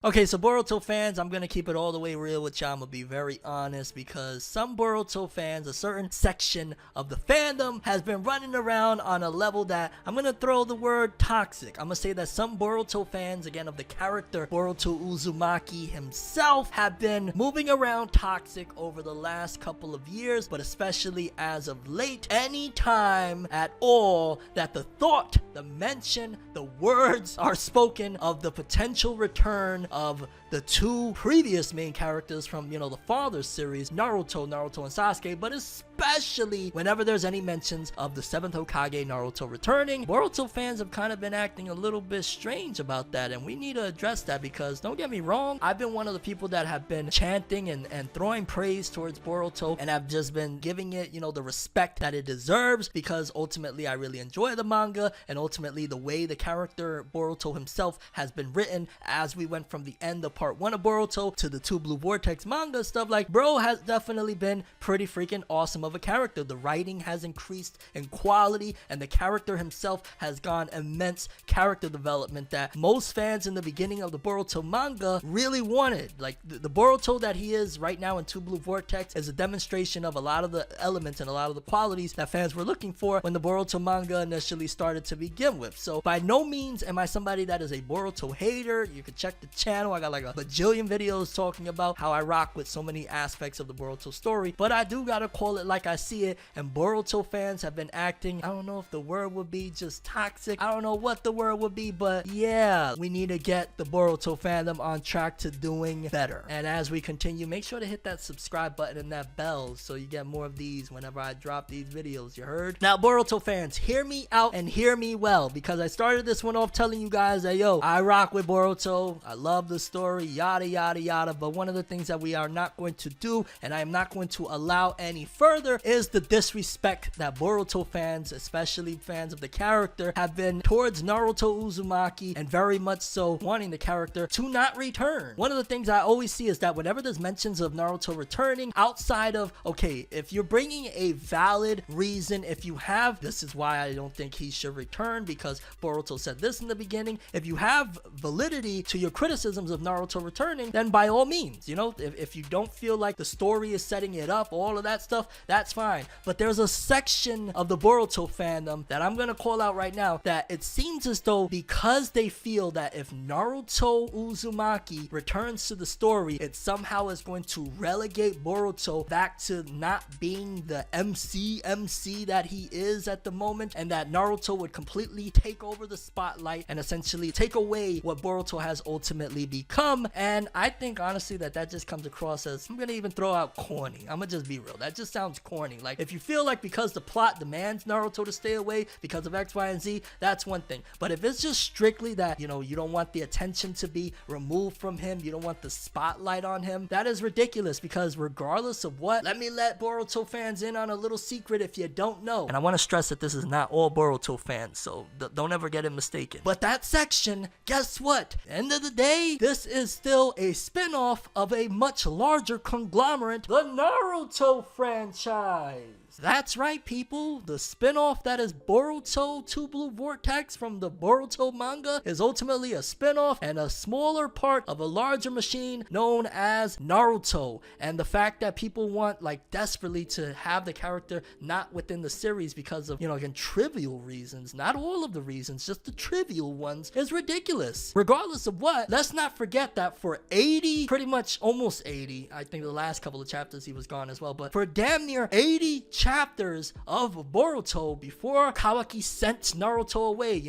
Okay, so Boruto fans, I'm gonna keep it all the way real with y'all. I'm gonna be very honest because some Boruto fans, a certain section of the fandom, has been running around on a level that I'm gonna throw the word toxic. I'm gonna say that some Boruto fans, again, of the character Boruto Uzumaki himself, have been moving around toxic over the last couple of years, but especially as of late. Any time at all that the thought, the mention, the words are spoken of the potential return of the two previous main characters from, the Father series, Naruto and Sasuke, but especially whenever there's any mentions of the 7th Hokage Naruto returning, Boruto fans have kind of been acting a little bit strange about that, and we need to address that because, don't get me wrong, I've been one of the people that have been chanting and throwing praise towards Boruto, and I've just been giving it, the respect that it deserves because ultimately I really enjoy the manga, and ultimately the way the character Boruto himself has been written as we went from the end of part 1 of Boruto to the 2 Blue Vortex manga stuff, like, bro has definitely been pretty freaking awesome of a character. The writing has increased in quality, and the character himself has gone immense character development that most fans in the beginning of the Boruto manga really wanted. Like, the Boruto that he is right now in 2 Blue Vortex is a demonstration of a lot of the elements and a lot of the qualities that fans were looking for when the Boruto manga initially started to begin with. So by no means am I somebody that is a Boruto hater. You can check the channel. I got like a bajillion videos talking about how I rock with so many aspects of the Boruto story, but I do gotta call it like I see it, and Boruto fans have been acting, I don't know if the word would be just toxic, I don't know what the word would be, but yeah, we need to get the Boruto fandom on track to doing better. And as we continue, make sure to hit that subscribe button and that bell so you get more of these whenever I drop these videos, you heard? Now, Boruto fans, hear me out and hear me well, because I started this one off telling you guys that, yo, I rock with Boruto, I love the story, yada yada yada, but one of the things that we are not going to do, and I am not going to allow any further, is the disrespect that Boruto fans, especially fans of the character, have been towards Naruto Uzumaki, and very much so wanting the character to not return. One of the things I always see is that whenever there's mentions of Naruto returning, outside of, okay, if you're bringing a valid reason, if you have, this is why I don't think he should return because Boruto said this in the beginning, if you have validity to your criticisms of Naruto returning, then by all means, if you don't feel like the story is setting it up, all of that stuff, that's fine. But there's a section of the Boruto fandom that I'm gonna call out right now that it seems as though because they feel that if Naruto Uzumaki returns to the story, it somehow is going to relegate Boruto back to not being the MC that he is at the moment, and that Naruto would completely take over the spotlight and essentially take away what Boruto has ultimately become. And I think honestly that just comes across as, I'm gonna even throw out corny. I'm gonna just be real, that just sounds corny. Like, if you feel like because the plot demands Naruto to stay away because of X, Y, and Z, that's one thing. But if it's just strictly that, you don't want the attention to be removed from him, you don't want the spotlight on him, that is ridiculous, because regardless of what, let me let Boruto fans in on a little secret if you don't know. And I want to stress that this is not all Boruto fans, so don't ever get it mistaken. But that section, guess what? End of the day, this is still a spin-off of a much larger conglomerate, the Naruto franchise. That's right, people. The spin-off that is Boruto 2 Blue Vortex from the Boruto manga is ultimately a spin-off and a smaller part of a larger machine known as Naruto. And the fact that people want, like, desperately to have the character not within the series because of, again, trivial reasons, not all of the reasons, just the trivial ones, is ridiculous. Regardless of what, let's not forget that for 80, pretty much almost 80, I think the last couple of chapters he was gone as well, but for damn near 80 chapters of Boruto before Kawaki sent Naruto away,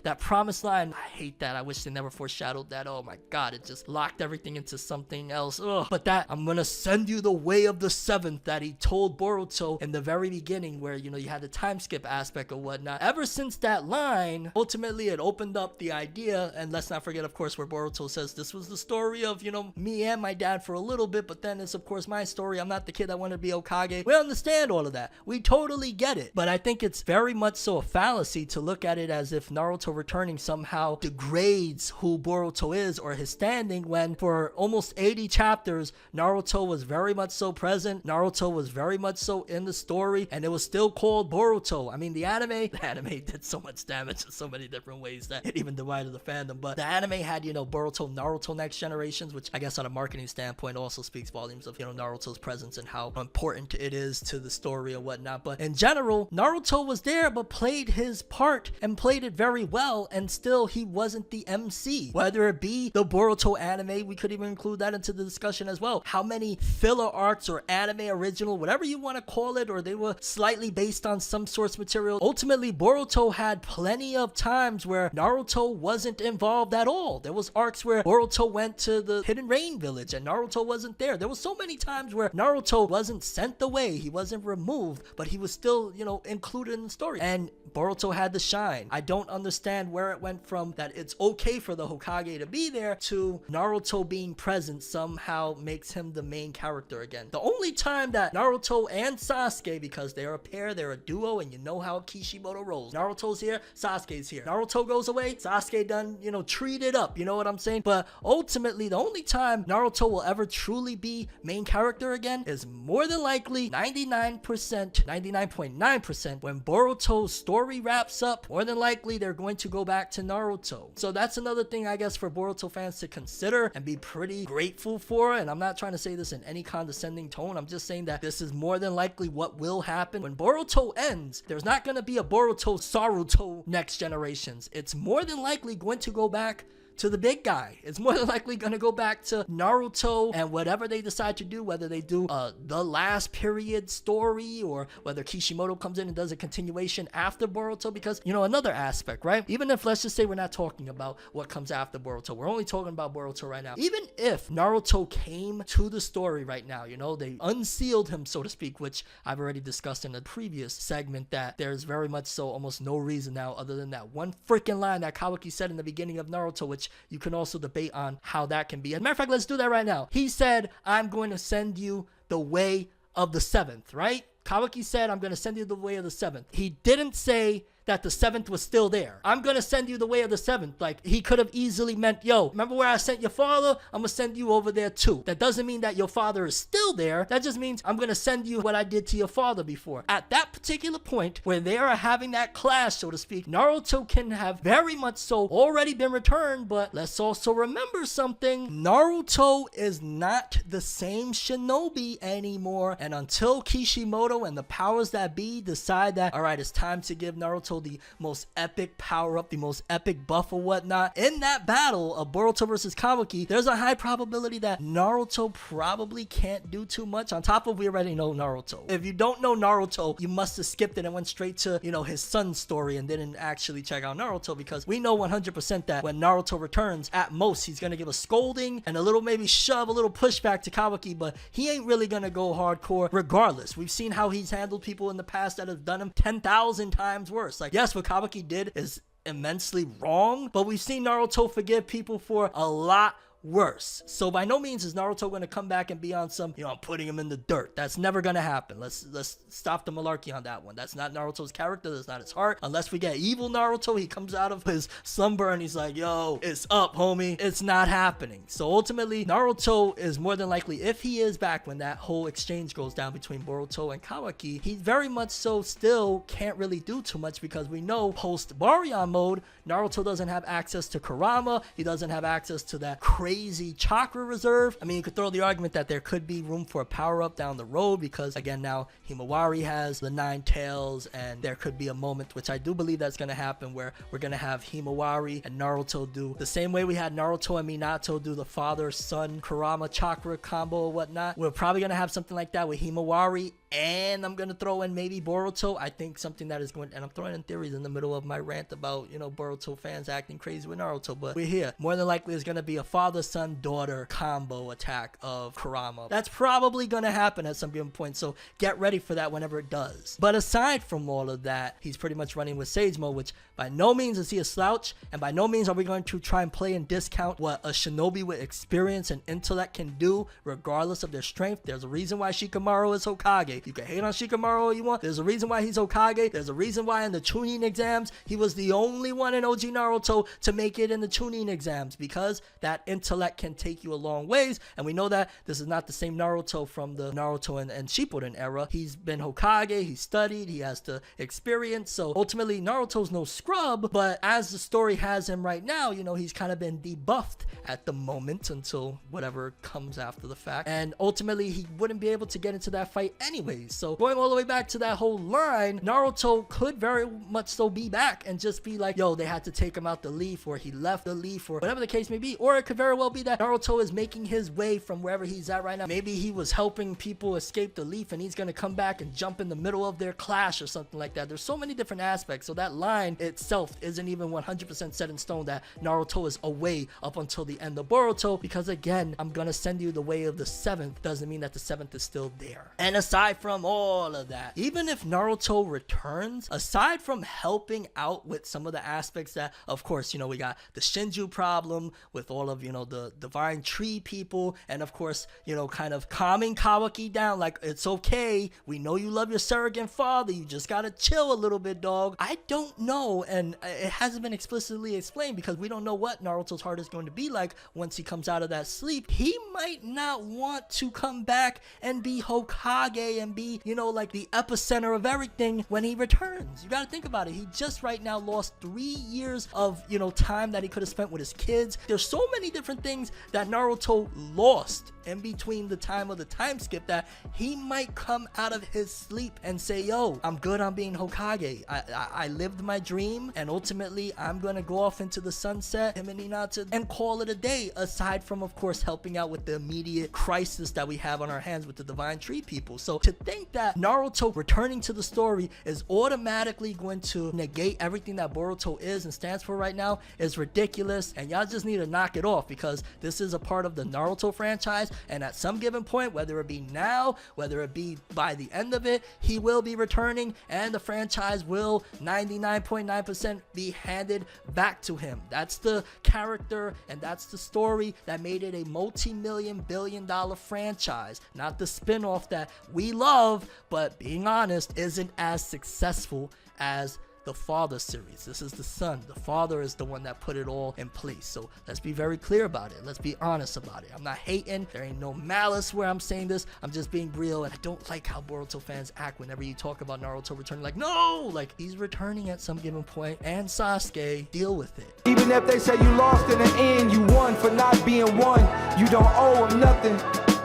that promised line, I hate that, I wish they never foreshadowed that, oh my god, it just locked everything into something else. Ugh. But that, I'm gonna send you the way of the 7th, that he told Boruto in the very beginning, where, you had the time skip aspect or whatnot. Ever since that line, ultimately it opened up the idea, and let's not forget, of course, where Boruto says this was the story of, me and my dad for a little bit, but then it's, of course, my story, I'm not the kid that wanted to be Hokage. We understand all of that. that. We totally get it. But I think it's very much so a fallacy to look at it as if Naruto returning somehow degrades who Boruto is or his standing, when for almost 80 chapters, Naruto was very much so present. Naruto was very much so in the story, and it was still called Boruto. I mean, the anime did so much damage in so many different ways that it even divided the fandom. But the anime had, Boruto, Naruto Next Generations, which I guess on a marketing standpoint also speaks volumes of, Naruto's presence and how important it is to the story or whatnot. But in general, Naruto was there but played his part and played it very well, and still he wasn't the MC. Whether it be the Boruto anime, we could even include that into the discussion as well. How many filler arcs or anime original, whatever you want to call it, or they were slightly based on some source material, ultimately Boruto had plenty of times where Naruto wasn't involved at all. There was arcs where Boruto went to the Hidden Rain village and Naruto wasn't there. There was so many times where Naruto wasn't sent away, he wasn't removed, but he was still, included in the story. And Boruto had the shine. I don't understand where it went from that it's okay for the Hokage to be there to Naruto being present somehow makes him the main character again. The only time that Naruto and Sasuke, because they're a pair, they're a duo, and you know how Kishimoto rolls. Naruto's here, Sasuke's here. Naruto goes away, Sasuke done, treat it up, you know what I'm saying? But ultimately, the only time Naruto will ever truly be main character again is more than likely 99.9% when Boruto's story wraps up. More than likely, they're going to go back to Naruto. So that's another thing, I guess, for Boruto fans to consider and be pretty grateful for. And I'm not trying to say this in any condescending tone. I'm just saying that this is more than likely what will happen. When Boruto ends, there's not going to be a Boruto-Saruto Next Generations. It's more than likely going to go back to the big guy. It's more than likely going to go back to Naruto and whatever they decide to do, whether they do the last period story or whether Kishimoto comes in and does a continuation after Boruto. Because, another aspect, right? Even if, let's just say we're not talking about what comes after Boruto, we're only talking about Boruto right now. Even if Naruto came to the story right now, they unsealed him, so to speak, which I've already discussed in the previous segment, that there's very much so almost no reason now other than that one freaking line that Kawaki said in the beginning of Naruto, which you can also debate on how that can be. As a matter of fact, let's do that right now. He said, I'm going to send you the way of the seventh, right? Kawaki said, I'm going to send you the way of the seventh. He didn't say that the seventh was still there. I'm gonna send you the way of the seventh. Like, he could have easily meant, yo, remember where I sent your father? I'm gonna send you over there too. That doesn't mean that your father is still there. That just means I'm gonna send you what I did to your father before. At that particular point where they are having that clash, so to speak, Naruto can have very much so already been returned. But let's also remember something. Naruto is not the same shinobi anymore. And until Kishimoto and the powers that be decide that, all right, it's time to give Naruto the most epic power up, the most epic buff or whatnot, in that battle of Boruto versus Kawaki, there's a high probability that Naruto probably can't do too much. On top of, we already know Naruto. If you don't know Naruto, you must have skipped it and went straight to, his son's story and didn't actually check out Naruto, because we know 100% that when Naruto returns, at most, he's going to give a scolding and a little maybe shove, a little pushback to Kawaki, but he ain't really going to go hardcore regardless. We've seen how he's handled people in the past that have done him 10,000 times worse. Like, yes, what Kawaki did is immensely wrong, but we've seen Naruto forgive people for a lot worse. So by no means is Naruto going to come back and be on some, I'm putting him in the dirt. That's never going to happen. Let's stop the malarkey on that one. That's not Naruto's character. That's not his heart. Unless we get evil Naruto, he comes out of his slumber and he's like, yo, it's up, homie. It's not happening. So ultimately, Naruto is more than likely, if he is back when that whole exchange goes down between Boruto and Kawaki, he very much so still can't really do too much, because we know post Baryon mode, Naruto doesn't have access to Kurama. He doesn't have access to that crazy chakra reserve. I mean, you could throw the argument that there could be room for a power up down the road, because again, now Himawari has the 9 tails, and there could be a moment, which I do believe that's going to happen, where we're going to have Himawari and Naruto do the same way we had Naruto and Minato do the father-son Kurama chakra combo or whatnot. We're probably going to have something like that with Himawari, and I'm going to throw in maybe Boruto. I think something that is going, and I'm throwing in theories in the middle of my rant about, Boruto fans acting crazy with Naruto, but we're here. More than likely, it's going to be a father-son-daughter combo attack of Kurama. That's probably going to happen at some given point, so get ready for that whenever it does. But aside from all of that, he's pretty much running with Sage Mode, which by no means is he a slouch, and by no means are we going to try and play and discount what a shinobi with experience and intellect can do, regardless of their strength. There's a reason why Shikamaru is Hokage. Hokage. You can hate on Shikamaru all you want. There's a reason why he's Hokage. There's a reason why in the Chunin exams, he was the only one in OG Naruto to make it in the Chunin exams, because that intellect can take you a long ways. And we know that this is not the same Naruto from the Naruto and Shippuden era. He's been Hokage, he studied, he has the experience. So ultimately, Naruto's no scrub, but as the story has him right now, you know, he's kind of been debuffed at the moment until whatever comes after the fact. And ultimately, he wouldn't be able to get into that fight anyways. So going all the way back to that whole line, Naruto could very much so be back and just be like, yo, they had to take him out the leaf, or he left the leaf, or whatever the case may be. Or it could very well be that Naruto is making his way from wherever he's at right now. Maybe he was helping people escape the leaf and he's gonna come back and jump in the middle of their clash or something like that. There's so many different aspects. So that line itself isn't even 100% set in stone that Naruto is away up until the end of Boruto, because again, I'm gonna send you the way of the 7th doesn't mean that the 7th is still there. And aside from all of that, even if Naruto returns, aside from helping out with some of the aspects that, of course, you know, we got the Shinju problem with all of, you know, the divine tree people, and of course, you know, kind of calming Kawaki down, like, it's okay, we know you love your surrogate father, you just gotta chill a little bit, dog. I don't know, and it hasn't been explicitly explained, because we don't know what Naruto's heart is going to be like once he comes out of that sleep. He might not want to come back and be Hokage and be, you know, like the epicenter of everything when he returns. You gotta think about it. He just right now lost 3 years of, you know, time that he could have spent with his kids. There's so many different things that Naruto lost in between the time of the time skip that he might come out of his sleep and say, yo, I'm good on being Hokage. I lived my dream, and ultimately I'm gonna go off into the sunset, him and Hinata, and call it a day, aside from, of course, helping out with the immediate crisis that we have on our hands with the divine tree people. So to think that Naruto returning to the story is automatically going to negate everything that Boruto is and stands for right now is ridiculous, and y'all just need to knock it off, because this is a part of the Naruto franchise, and at some given point, whether it be now, whether it be by the end of it, he will be returning, and the franchise will 99.9% be handed back to him. That's the character and that's the story that made it a multi-million billion-dollar franchise, not the spin-off that we love, but being honest, isn't as successful as the father series. This is the son. The father is the one that put it all in place. So let's be very clear about it. Let's be honest about it. I'm not hating. There ain't no malice where I'm saying this. I'm just being real, and I don't like how Boruto fans act whenever you talk about Naruto returning. Like, no! Like, he's returning at some given point, and Sasuke, deal with it. Even if they say you lost in the end, you won for not being one. You don't owe them nothing.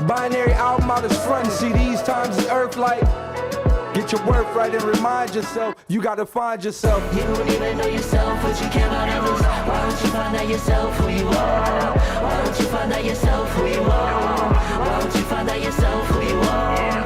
Binary album out is front. See, these times is earth like. Get your worth right and remind yourself, you gotta find yourself. You don't even know yourself, but you care about others. Why don't you find out yourself who you are? Why don't you find out yourself who you are? Why don't you find out yourself who you are?